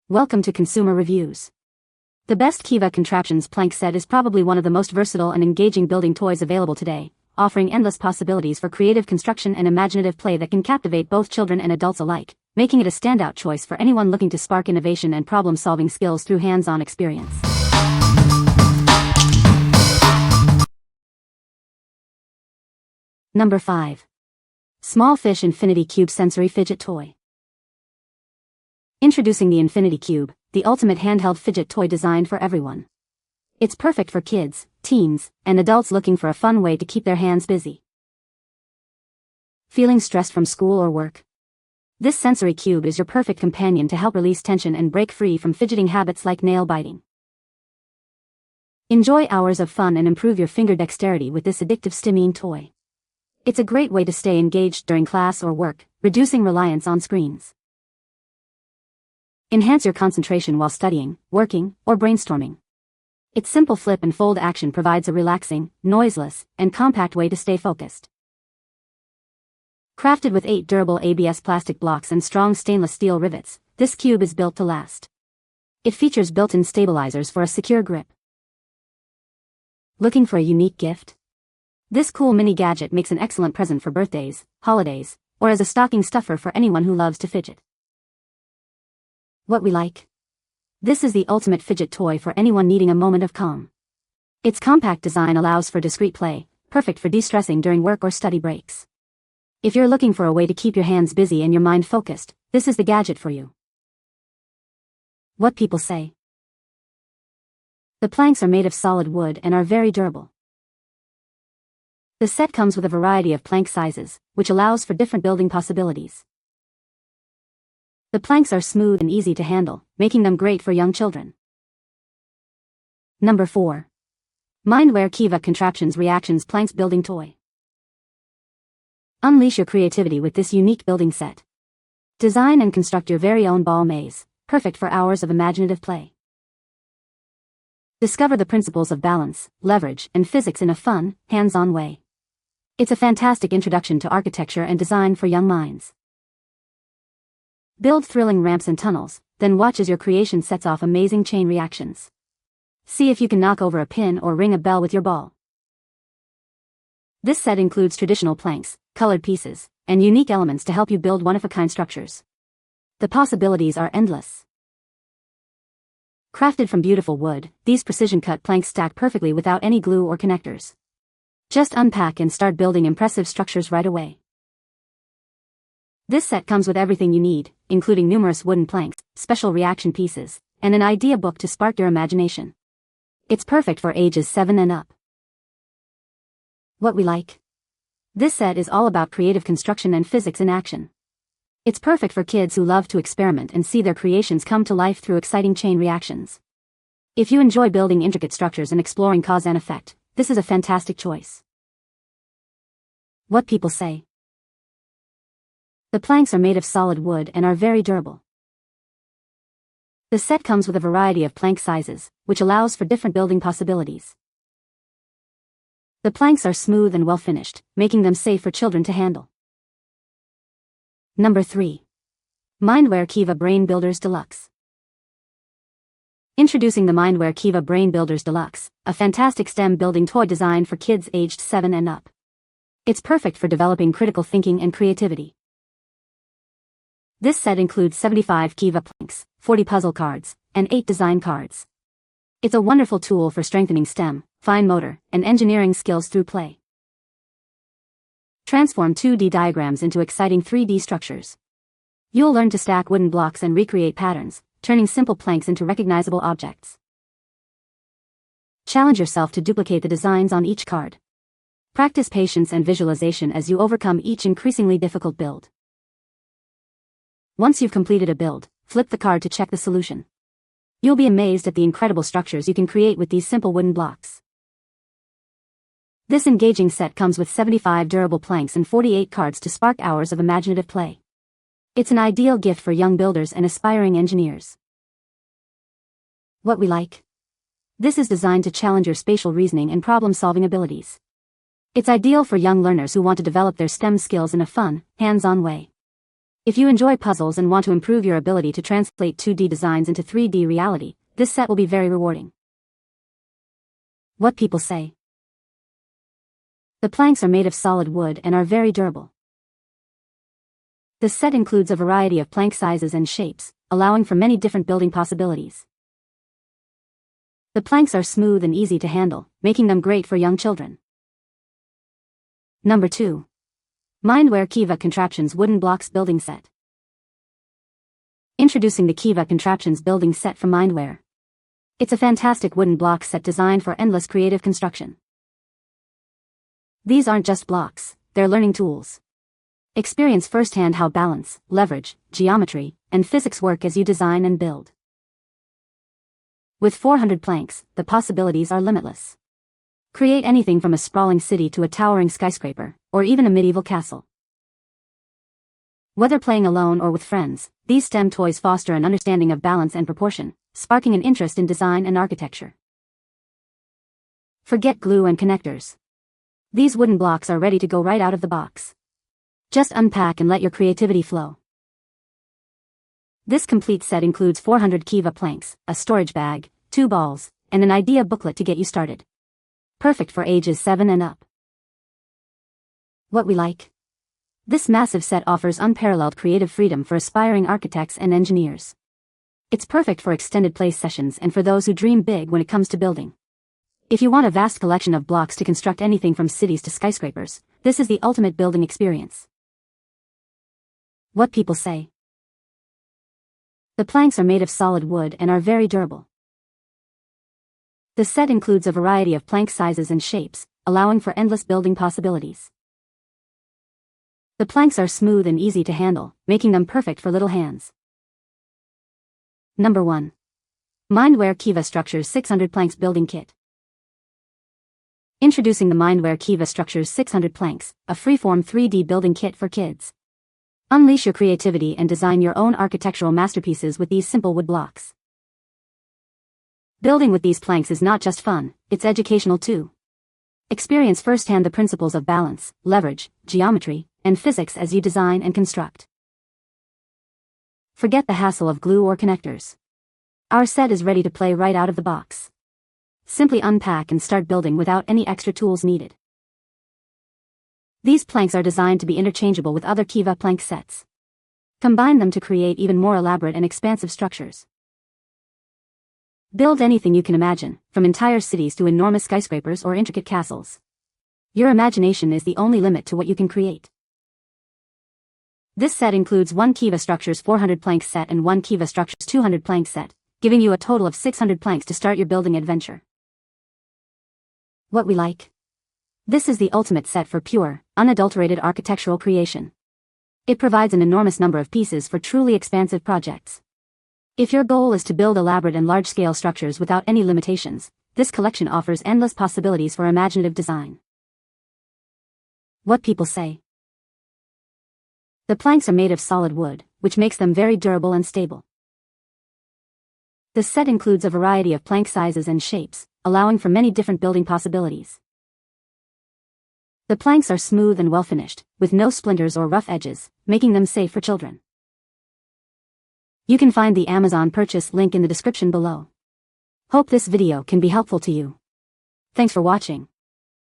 Welcome to Consumer Reviews. The best Keva Contraptions Plank Set is probably one of the most versatile and engaging building toys available today, offering endless possibilities for creative construction and imaginative play that can captivate both children and adults alike, making it a standout choice for anyone looking to spark innovation and problem-solving skills through hands-on experience. Number 5. Small Fish Infinity Cube Sensory Fidget Toy. Introducing the Infinity Cube, the ultimate handheld fidget toy designed for everyone. It's perfect for kids, teens, and adults looking for a fun way to keep their hands busy. Feeling stressed from school or work? This sensory cube is your perfect companion to help release tension and break free from fidgeting habits like nail biting. Enjoy hours of fun and improve your finger dexterity with this addictive stimming toy. It's a great way to stay engaged during class or work, reducing reliance on screens. Enhance your concentration while studying, working, or brainstorming. Its simple flip and fold action provides a relaxing, noiseless, and compact way to stay focused. Crafted with 8 durable ABS plastic blocks and strong stainless steel rivets, this cube is built to last. It features built-in stabilizers for a secure grip. Looking for a unique gift? This cool mini gadget makes an excellent present for birthdays, holidays, or as a stocking stuffer for anyone who loves to fidget. What we like? This is the ultimate fidget toy for anyone needing a moment of calm. Its compact design allows for discreet play, perfect for de-stressing during work or study breaks. If you're looking for a way to keep your hands busy and your mind focused, this is the gadget for you. What people say? The planks are made of solid wood and are very durable. The set comes with a variety of plank sizes, which allows for different building possibilities. The planks are smooth and easy to handle, making them great for young children. Number 4. MindWare Keva Contraptions Reactions Planks Building Toy. Unleash your creativity with this unique building set. Design and construct your very own ball maze, perfect for hours of imaginative play. Discover the principles of balance, leverage, and physics in a fun, hands-on way. It's a fantastic introduction to architecture and design for young minds. Build thrilling ramps and tunnels, then watch as your creation sets off amazing chain reactions. See if you can knock over a pin or ring a bell with your ball. This set includes traditional planks, colored pieces, and unique elements to help you build one-of-a-kind structures. The possibilities are endless. Crafted from beautiful wood, these precision-cut planks stack perfectly without any glue or connectors. Just unpack and start building impressive structures right away. This set comes with everything you need, including numerous wooden planks, special reaction pieces, and an idea book to spark your imagination. It's perfect for ages 7 and up. What we like? This set is all about creative construction and physics in action. It's perfect for kids who love to experiment and see their creations come to life through exciting chain reactions. If you enjoy building intricate structures and exploring cause and effect, this is a fantastic choice. What people say? The planks are made of solid wood and are very durable. The set comes with a variety of plank sizes, which allows for different building possibilities. The planks are smooth and well finished, making them safe for children to handle. Number 3. MindWare Keva Brain Builders Deluxe. Introducing the MindWare Keva Brain Builders Deluxe, a fantastic STEM building toy designed for kids aged 7 and up. It's perfect for developing critical thinking and creativity. This set includes 75 Keva planks, 40 puzzle cards, and 8 design cards. It's a wonderful tool for strengthening STEM, fine motor, and engineering skills through play. Transform 2D diagrams into exciting 3D structures. You'll learn to stack wooden blocks and recreate patterns, turning simple planks into recognizable objects. Challenge yourself to duplicate the designs on each card. Practice patience and visualization as you overcome each increasingly difficult build. Once you've completed a build, flip the card to check the solution. You'll be amazed at the incredible structures you can create with these simple wooden blocks. This engaging set comes with 75 durable planks and 48 cards to spark hours of imaginative play. It's an ideal gift for young builders and aspiring engineers. What we like? This is designed to challenge your spatial reasoning and problem-solving abilities. It's ideal for young learners who want to develop their STEM skills in a fun, hands-on way. If you enjoy puzzles and want to improve your ability to translate 2D designs into 3D reality, this set will be very rewarding. What people say. The planks are made of solid wood and are very durable. The set includes a variety of plank sizes and shapes, allowing for many different building possibilities. The planks are smooth and easy to handle, making them great for young children. Number 2. MindWare Keva Contraptions Wooden Blocks Building Set. Introducing the Keva Contraptions Building Set from MindWare. It's a fantastic wooden block set designed for endless creative construction. These aren't just blocks, they're learning tools. Experience firsthand how balance, leverage, geometry, and physics work as you design and build. With 400 planks, the possibilities are limitless. Create anything from a sprawling city to a towering skyscraper, or even a medieval castle. Whether playing alone or with friends, these STEM toys foster an understanding of balance and proportion, sparking an interest in design and architecture. Forget glue and connectors. These wooden blocks are ready to go right out of the box. Just unpack and let your creativity flow. This complete set includes 400 Keva planks, a storage bag, 2 balls, and an idea booklet to get you started. Perfect for ages 7 and up. What we like. This massive set offers unparalleled creative freedom for aspiring architects and engineers. It's perfect for extended play sessions and for those who dream big when it comes to building. If you want a vast collection of blocks to construct anything from cities to skyscrapers, this is the ultimate building experience. What people say. The planks are made of solid wood and are very durable. The set includes a variety of plank sizes and shapes, allowing for endless building possibilities. The planks are smooth and easy to handle, making them perfect for little hands. Number 1. MindWare Keva Structures 600 Planks Building Kit. Introducing the MindWare Keva Structures 600 Planks, a freeform 3D building kit for kids. Unleash your creativity and design your own architectural masterpieces with these simple wood blocks. Building with these planks is not just fun, it's educational too. Experience firsthand the principles of balance, leverage, geometry, and physics as you design and construct. Forget the hassle of glue or connectors. Our set is ready to play right out of the box. Simply unpack and start building without any extra tools needed. These planks are designed to be interchangeable with other Keva plank sets. Combine them to create even more elaborate and expansive structures. Build anything you can imagine, from entire cities to enormous skyscrapers or intricate castles. Your imagination is the only limit to what you can create. This set includes 1 Keva Structures 400 plank set and 1 Keva Structures 200 plank set, giving you a total of 600 planks to start your building adventure. What we like. This is the ultimate set for pure, unadulterated architectural creation. It provides an enormous number of pieces for truly expansive projects. If your goal is to build elaborate and large-scale structures without any limitations, this collection offers endless possibilities for imaginative design. What people say. The planks are made of solid wood, which makes them very durable and stable. The set includes a variety of plank sizes and shapes, allowing for many different building possibilities. The planks are smooth and well-finished, with no splinters or rough edges, making them safe for children. You can find the Amazon purchase link in the description below. Hope this video can be helpful to you. Thanks for watching.